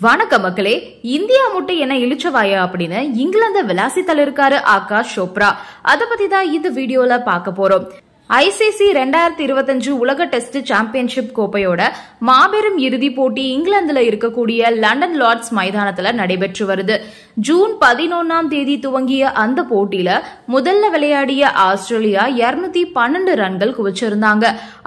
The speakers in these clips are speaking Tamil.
வணக்கம் மக்களே. இந்தியா முட்டை என்ன இழிச்சவாயா அப்படின்னு இங்கிலாந்து விளாசித்தல் இருக்காரு ஆகாஷ் சோப்ரா. அத பத்தி தான் இந்த வீடியோல பார்க்க போறோம். ICC 2025 உலக டெஸ்ட் சாம்பியன்ஷிப் கோப்பையோட மாபெரும் இறுதி போட்டி இங்கிலாந்துல இருக்கக்கூடிய லண்டன் லார்ட்ஸ் மைதானத்துல நடைபெற்று வருது. ஜூன் 11ஆம் தேதி துவங்கிய அந்த போட்டியில முதல்ல விளையாடிய ஆஸ்திரேலியா 212 ரன்கள் குவிச்சிருந்தாங்க.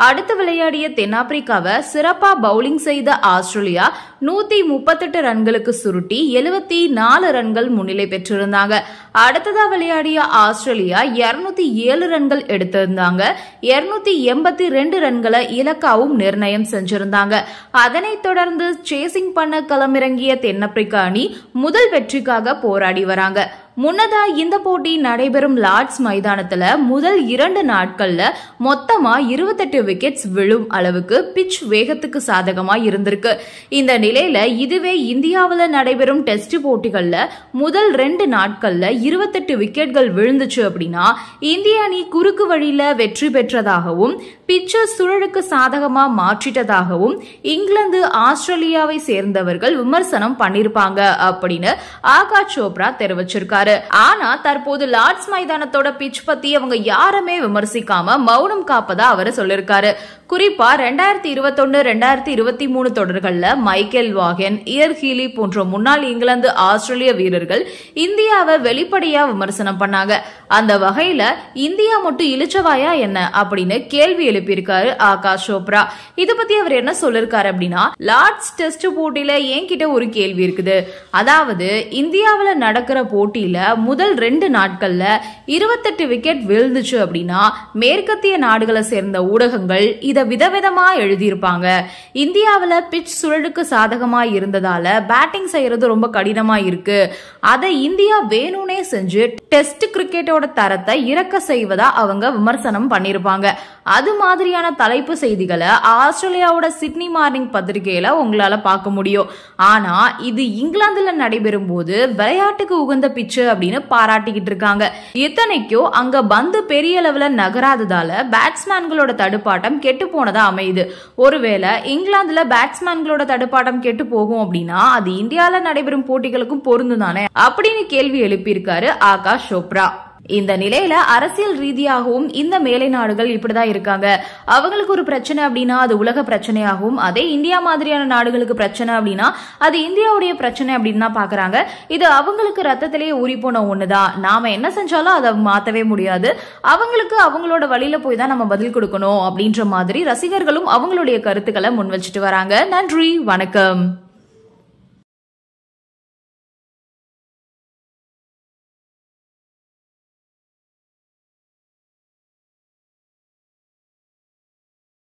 அடுத்து விளையாடிய தென்னாப்பிரிக்காவை சிறப்பா பவுலிங் செய்த ஆஸ்திரேலியா 138 ரன்களுக்கு சுருட்டி 74 ரன்கள் முன்னிலை பெற்றிருந்தாங்க. அடுத்ததா விளையாடிய ஆஸ்திரேலியா 207 ரன்கள் எடுத்திருந்தாங்க. 282 ரன்களை இலக்காவும் நிர்ணயம் செஞ்சிருந்தாங்க. அதனைத் தொடர்ந்து சேசிங் பண்ண களமிறங்கிய தென்னாப்பிரிக்கா அணி முதல் வெற்றிக்காக போராடி வராங்க. முன்னதா இந்த போட்டி நடைபெறும் லார்ட்ஸ் மைதானத்துல முதல் 2 நாட்கள்ல மொத்தமா 28 விக்கெட்ஸ் விழும் அளவுக்கு பிட்ச் வேகத்துக்கு சாதகமா இருந்திருக்கு. இந்த நிலையில இதுவே இந்தியாவில நடைபெறும் டெஸ்ட் போட்டிகள்ல முதல் 2 நாட்கள்ல 28 விக்கெட்கள் விழுந்துச்சு அப்படின்னா இந்திய அணி குறுக்கு வழியில வெற்றி பெற்றதாகவும் பிட்ச் சுழலுக்கு சாதகமா மாற்றிட்டதாகவும் இங்கிலாந்து ஆஸ்திரேலியாவை சேர்ந்தவர்கள் விமர்சனம் பண்ணிருப்பாங்க அப்படின்னு ஆகாஷ் சோப்ரா தெரிவிச்சிருக்காரு. ஆனா தற்போது லார்ட்ஸ் மைதானத்தோட பிட்ச் பத்தி அவங்க யாருமே விமர்சிக்காம மௌனம் காப்பதா அவர் சொல்லிருக்காரு. குறிப்பா 2021-2023 தொடர்கள்ல மைக்கேல் வாகன், இயர் ஹீலி போன்ற முன்னாள் இங்கிலாந்து ஆஸ்திரேலிய வீரர்கள் இந்தியாவை வெளிப்படையா விமர்சனம் பண்ணாங்க. அந்த வகையில இந்தியா மட்டும் இழிச்சவாயா என்ன அப்படின்னு கேள்வி எழுப்பியிருக்காரு ஆகாஷ் சோப்ரா. இத பத்தி அவர் என்ன சொல்லிருக்காரு அப்படின்னா, லார்ட்ஸ் டெஸ்ட் போட்டியில என்கிட்ட ஒரு கேள்வி இருக்குது. அதாவது இந்தியாவில நடக்கிற போட்டியில முதல் 2 நாட்கள்ல 28 விக்கெட் விழுந்துச்சு அப்படின்னா மேற்கத்திய நாடுகளை சேர்ந்த ஊடகங்கள் இத விதவிதமா எழுதியிருப்பாங்க. இந்தியாவில பிட்ச் சுழலுக்கு சாதகமா இருந்ததால பேட்டிங் செய்யறது ரொம்ப கடினமா இருக்கு. அதை இந்தியா வேணும்னே செஞ்சு டெஸ்ட் கிரிக்கெட்டோட தரத்தை இறக்க செய்வதா அவங்க விமர்சனம் பண்ணிருப்பாங்க. அது மாதிரியான தலைப்பு செய்திகளை ஆஸ்திரேலியாவோட சிட்னி மார்னிங் பத்திரிகையில உங்களால பார்க்க முடியும். ஆனா இது இங்கிலாந்துல நடைபெறும் போது விளையாட்டுக்கு உகந்த பிட்ச் அப்படின்னு பாராட்டிக்கிட்டு இருக்காங்க. இத்தனைக்கும் அங்க பந்து பெரிய அளவுல நகராததால பேட்ஸ்மேன்களோட தடுப்பாட்டம் கெட்டு போனதா அமையுது. ஒருவேளை இங்கிலாந்துல பேட்ஸ்மேன்களோட தடுப்பாட்டம் கெட்டு போகும் அப்படின்னா அது இந்தியால நடைபெறும் போட்டிகளுக்கும் பொருந்தும் தானே அப்படின்னு கேள்வி எழுப்பியிருக்காரு ஆகாஷ் சோப்ரா. இந்த நிலையில அரசியல் ரீதியாகவும் இந்த மேலை நாடுகள் இப்படிதான் இருக்காங்க. அவங்களுக்கு ஒரு பிரச்சனை அப்படின்னா அது உலக பிரச்சனையாகவும், அதே இந்தியா மாதிரியான நாடுகளுக்கு பிரச்சனை அப்படின்னா அது இந்தியாவுடைய பிரச்சனை அப்படின்னு தான் பாக்குறாங்க. இது அவங்களுக்கு ரத்தத்திலேயே ஊறி போன ஒண்ணுதான். நாம என்ன செஞ்சாலும் அதை மாத்தவே முடியாது. அவங்களுக்கு அவங்களோட வழியில போய் தான் நம்ம பதில் கொடுக்கணும் அப்படின்ற மாதிரி ரசிகர்களும் அவங்களுடைய கருத்துக்களை முன் வச்சுட்டு வராங்க. நன்றி, வணக்கம்.